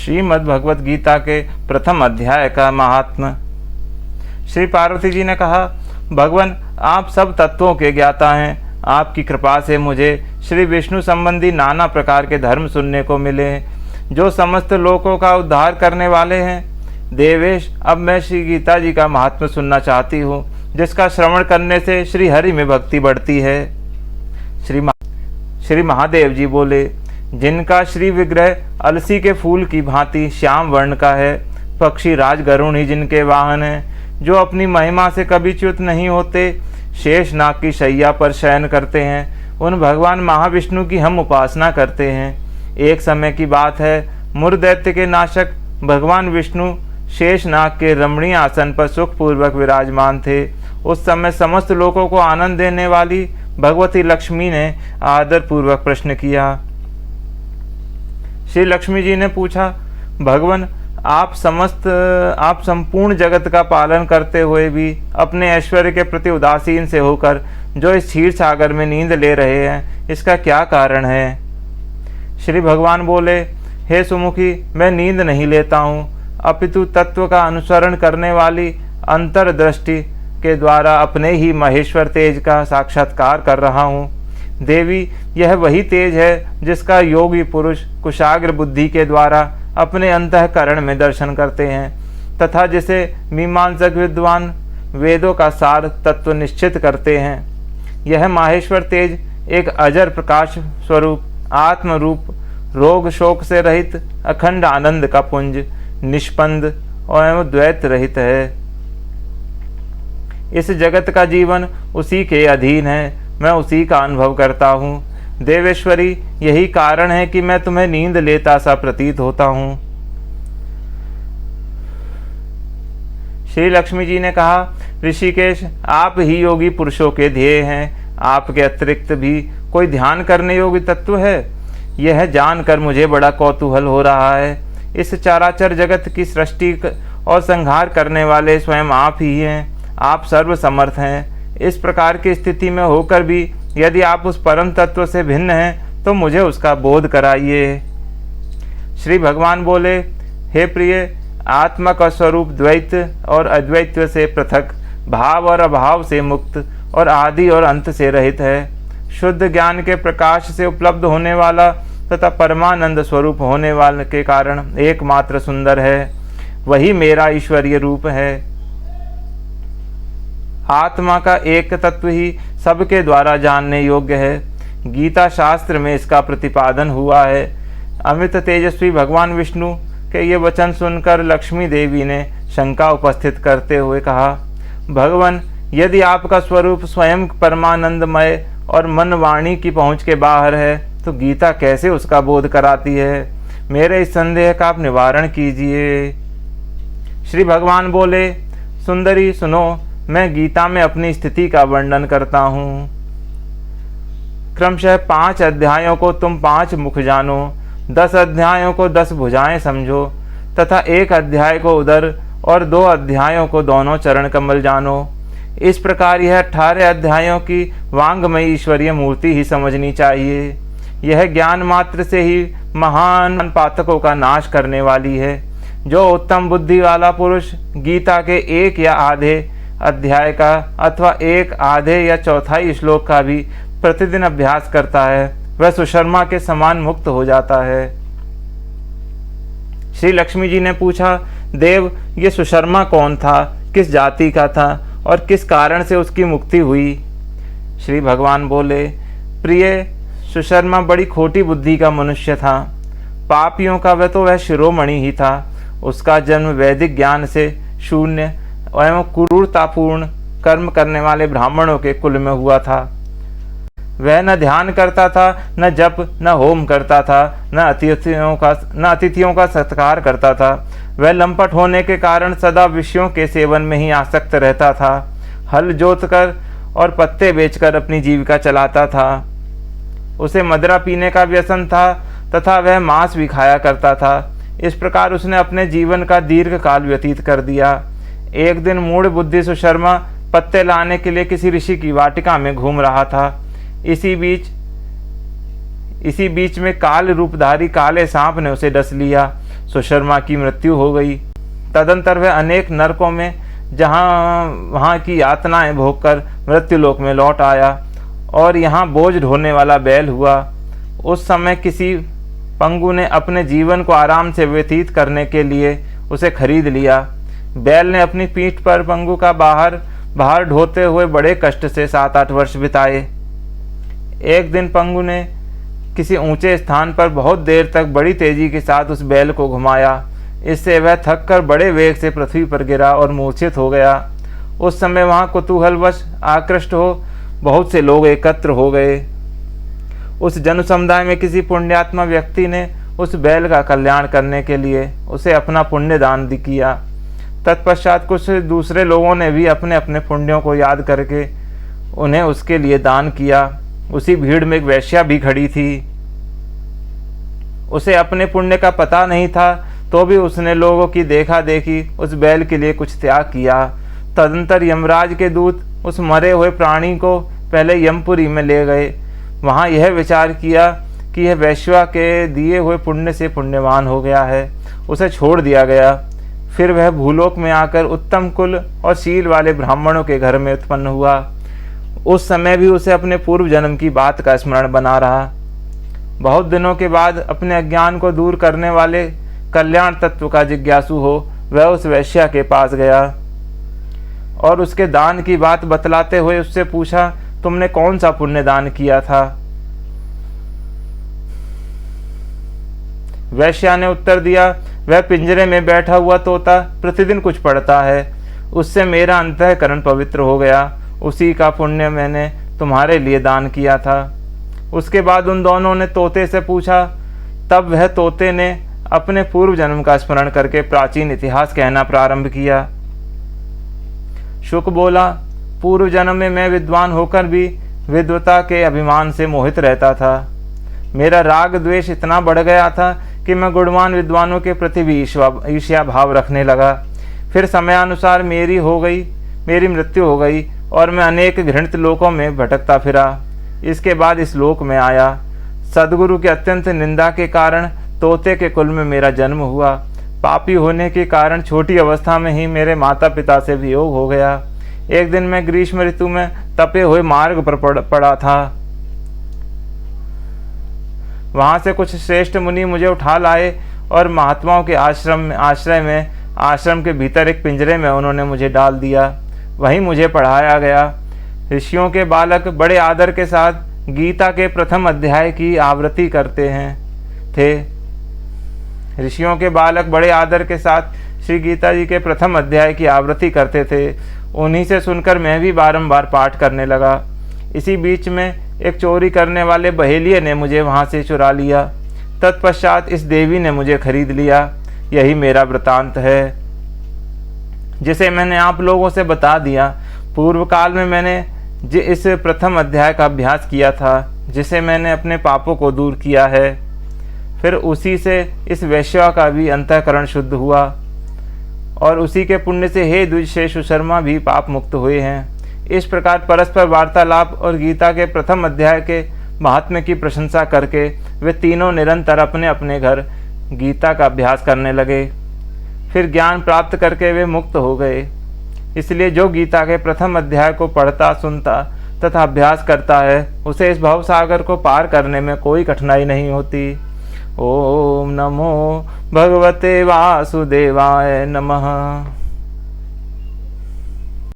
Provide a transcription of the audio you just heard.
श्रीमद् भगवत गीता के प्रथम अध्याय का महात्म्य। श्री पार्वती जी ने कहा, भगवान आप सब तत्वों के ज्ञाता हैं। आपकी कृपा से मुझे श्री विष्णु संबंधी नाना प्रकार के धर्म सुनने को मिले हैं, जो समस्त लोकों का उद्धार करने वाले हैं। देवेश, अब मैं श्री गीता जी का महात्म्य सुनना चाहती हूँ, जिसका श्रवण करने से श्री हरि में भक्ति बढ़ती है। श्री महादेव जी बोले, जिनका श्री विग्रह अलसी के फूल की भांति श्याम वर्ण का है, पक्षी राज गरुण ही जिनके वाहन हैं, जो अपनी महिमा से कभी च्युत नहीं होते, शेष नाग की शैया पर शयन करते हैं, उन भगवान महाविष्णु की हम उपासना करते हैं। एक समय की बात है, मुरदैत्य के नाशक भगवान विष्णु शेष नाग के रमणीय आसन पर सुखपूर्वक विराजमान थे। उस समय समस्त लोगों को आनंद देने वाली भगवती लक्ष्मी ने आदरपूर्वक प्रश्न किया। श्री लक्ष्मी जी ने पूछा, भगवान आप संपूर्ण जगत का पालन करते हुए भी अपने ऐश्वर्य के प्रति उदासीन से होकर जो इस क्षीर सागर में नींद ले रहे हैं, इसका क्या कारण है? श्री भगवान बोले, हे सुमुखी, मैं नींद नहीं लेता हूँ, अपितु तत्व का अनुसरण करने वाली अंतर्दृष्टि के द्वारा अपने ही महेश्वर तेज का साक्षात्कार कर रहा हूँ। देवी, यह वही तेज है जिसका योगी पुरुष कुशाग्र बुद्धि के द्वारा अपने अंतःकरण में दर्शन करते हैं, तथा जिसे मीमांसक विद्वान वेदों का सार तत्व निश्चित करते हैं। यह माहेश्वर तेज एक अजर प्रकाश स्वरूप आत्म रूप, रोग शोक से रहित अखंड आनंद का पुंज, निष्पंद और द्वैत रहित है। इस जगत का जीवन उसी के अधीन है, मैं उसी का अनुभव करता हूँ। देवेश्वरी, यही कारण है कि मैं तुम्हें नींद लेता सा प्रतीत होता हूँ। श्री लक्ष्मी जी ने कहा, ऋषिकेश, आप ही योगी पुरुषों के ध्येय हैं। आपके अतिरिक्त भी कोई ध्यान करने योग्य तत्व है? यह जानकर मुझे बड़ा कौतूहल हो रहा है। इस चराचर जगत की सृष्टि और संहार करने वाले स्वयं आप ही हैं। आप सर्वसमर्थ हैं। इस प्रकार की स्थिति में होकर भी यदि आप उस परम तत्व से भिन्न हैं, तो मुझे उसका बोध कराइए। श्री भगवान बोले, हे प्रिय, आत्मा का स्वरूप द्वैत और अद्वैत से पृथक, भाव और अभाव से मुक्त और आदि और अंत से रहित है। शुद्ध ज्ञान के प्रकाश से उपलब्ध होने वाला तथा परमानंद स्वरूप होने वाले के कारण एकमात्र सुंदर है। वही मेरा ईश्वरीय रूप है। आत्मा का एक तत्व ही सबके द्वारा जानने योग्य है। गीता शास्त्र में इसका प्रतिपादन हुआ है। अमित तेजस्वी भगवान विष्णु के ये वचन सुनकर लक्ष्मी देवी ने शंका उपस्थित करते हुए कहा, भगवान, यदि आपका स्वरूप स्वयं परमानंदमय और मन वाणी की पहुँच के बाहर है, तो गीता कैसे उसका बोध कराती है? मेरे इस संदेह का आप निवारण कीजिए। श्री भगवान बोले, सुंदरी सुनो, मैं गीता में अपनी स्थिति का वर्णन करता हूँ। क्रमशः 5 अध्यायों को तुम 5 मुख जानो, 10 अध्यायों को 10 भुजाएं समझो, तथा 1 अध्याय को उदर और 2 अध्यायों को दोनों चरण कमल जानो। इस प्रकार यह 18 अध्यायों की वांगमयी ईश्वरीय मूर्ति ही समझनी चाहिए। यह ज्ञान मात्र से ही महान पातकों का नाश करने वाली है। जो उत्तम बुद्धि वाला पुरुष गीता के 1 या आधे अध्याय का अथवा 1 आधे या चौथाई श्लोक का भी प्रतिदिन अभ्यास करता है, वह सुशर्मा के समान मुक्त हो जाता है। श्री लक्ष्मी जी ने पूछा, देव, ये सुशर्मा कौन था, किस जाति का था और किस कारण से उसकी मुक्ति हुई? श्री भगवान बोले, प्रिय, सुशर्मा बड़ी खोटी बुद्धि का मनुष्य था। पापियों का वह शिरोमणि ही था। उसका जन्म वैदिक ज्ञान से शून्य एवं क्रूरतापूर्ण कर्म करने वाले ब्राह्मणों के कुल में हुआ था। वह न ध्यान करता था, न जप, न होम करता था, न अतिथियों का सत्कार करता था। वह लंपट होने के कारण सदा विषयों के सेवन में ही आसक्त रहता था। हल जोतकर और पत्ते बेचकर अपनी जीविका चलाता था। उसे मदिरा पीने का व्यसन था तथा वह मांस भी खाया करता था। इस प्रकार उसने अपने जीवन का दीर्घ काल व्यतीत कर दिया। एक दिन मूढ़ बुद्धि सुशर्मा पत्ते लाने के लिए किसी ऋषि की वाटिका में घूम रहा था। इसी बीच में काल रूपधारी काले सांप ने उसे डस लिया। सुशर्मा की मृत्यु हो गई। तदंतर वह अनेक नरकों में वहाँ की यातनाएं भोगकर मृत्युलोक में लौट आया और यहाँ बोझ ढोने वाला बैल हुआ। उस समय किसी पंगु ने अपने जीवन को आराम से व्यतीत करने के लिए उसे खरीद लिया। बैल ने अपनी पीठ पर पंगु का बाहर ढोते हुए बड़े कष्ट से 7-8 वर्ष बिताए। एक दिन पंगु ने किसी ऊंचे स्थान पर बहुत देर तक बड़ी तेजी के साथ उस बैल को घुमाया। इससे वह थककर बड़े वेग से पृथ्वी पर गिरा और मूर्छित हो गया। उस समय वहां कुतूहलवश आकृष्ट हो बहुत से लोग एकत्र हो गए। उस जन समुदाय में किसी पुण्यात्मा व्यक्ति ने उस बैल का कल्याण करने के लिए उसे अपना पुण्य दान किया। तत्पश्चात कुछ दूसरे लोगों ने भी अपने अपने पुण्यों को याद करके उन्हें उसके लिए दान किया। उसी भीड़ में एक वेश्या भी खड़ी थी। उसे अपने पुण्य का पता नहीं था, तो भी उसने लोगों की देखा देखी उस बैल के लिए कुछ त्याग किया। तदंतर यमराज के दूत उस मरे हुए प्राणी को पहले यमपुरी में ले गए। वहां यह विचार किया कि यह वैश्या के दिए हुए पुण्य से पुण्यवान हो गया है, उसे छोड़ दिया गया। फिर वह भूलोक में आकर उत्तम कुल और शील वाले ब्राह्मणों के घर में उत्पन्न हुआ। उस समय भी उसे अपने पूर्व जन्म की बात का स्मरण बना रहा। बहुत दिनों के बाद अपने अज्ञान को दूर करने वाले कल्याण तत्व का जिज्ञासु हो वह उस वैश्या के पास गया और उसके दान की बात बतलाते हुए उससे पूछा, तुमने कौन सा पुण्य दान किया था? वैश्या ने उत्तर दिया, वह पिंजरे में बैठा हुआ तोता प्रतिदिन कुछ पढ़ता है, उससे मेरा अंतःकरण पवित्र हो गया, उसी का पुण्य मैंने तुम्हारे लिए दान किया था। उसके बाद उन दोनों ने तोते से पूछा। तब वह तोते ने अपने पूर्व जन्म का स्मरण करके प्राचीन इतिहास कहना प्रारंभ किया। शुक बोला, पूर्व जन्म में मैं विद्वान होकर भी विद्वता के अभिमान से मोहित रहता था। मेरा राग द्वेष इतना बढ़ गया था कि मैं गुणवान विद्वानों के प्रति भी ईर्ष्या भाव रखने लगा। फिर समयानुसार मेरी मृत्यु हो गई और मैं अनेक घृणित लोकों में भटकता फिरा। इसके बाद इस लोक में आया। सद्गुरु की अत्यंत निंदा के कारण तोते के कुल में मेरा जन्म हुआ। पापी होने के कारण छोटी अवस्था में ही मेरे माता पिता से वियोग हो गया। एक दिन मैं ग्रीष्म ऋतु में तपे हुए मार्ग पर पड़ा था। वहां से कुछ श्रेष्ठ मुनि मुझे उठा लाए और महात्माओं के आश्रम के भीतर एक पिंजरे में उन्होंने मुझे डाल दिया। वहीं मुझे पढ़ाया गया। ऋषियों के बालक बड़े आदर के साथ गीता के प्रथम अध्याय की आवृत्ति करते थे। ऋषियों के बालक बड़े आदर के साथ श्री गीता जी के प्रथम अध्याय की आवृत्ति करते थे। उन्हीं से सुनकर मैं भी बारंबार पाठ करने लगा। इसी बीच में एक चोरी करने वाले बहेलिये ने मुझे वहां से चुरा लिया। तत्पश्चात इस देवी ने मुझे खरीद लिया। यही मेरा वृतांत है, जिसे मैंने आप लोगों से बता दिया। पूर्व काल में मैंने इस प्रथम अध्याय का अभ्यास किया था, जिसे मैंने अपने पापों को दूर किया है। फिर उसी से इस वैश्या का भी अंतःकरण शुद्ध हुआ और उसी के पुण्य से हे द्विज से सुशर्मा भी पाप मुक्त हुए हैं। इस प्रकार परस्पर वार्तालाप और गीता के प्रथम अध्याय के महात्म्य की प्रशंसा करके वे तीनों निरंतर अपने अपने घर गीता का अभ्यास करने लगे। फिर ज्ञान प्राप्त करके वे मुक्त हो गए। इसलिए जो गीता के प्रथम अध्याय को पढ़ता, सुनता तथा अभ्यास करता है, उसे इस भवसागर को पार करने में कोई कठिनाई नहीं होती। ओम नमो भगवते वासुदेवाय नमः।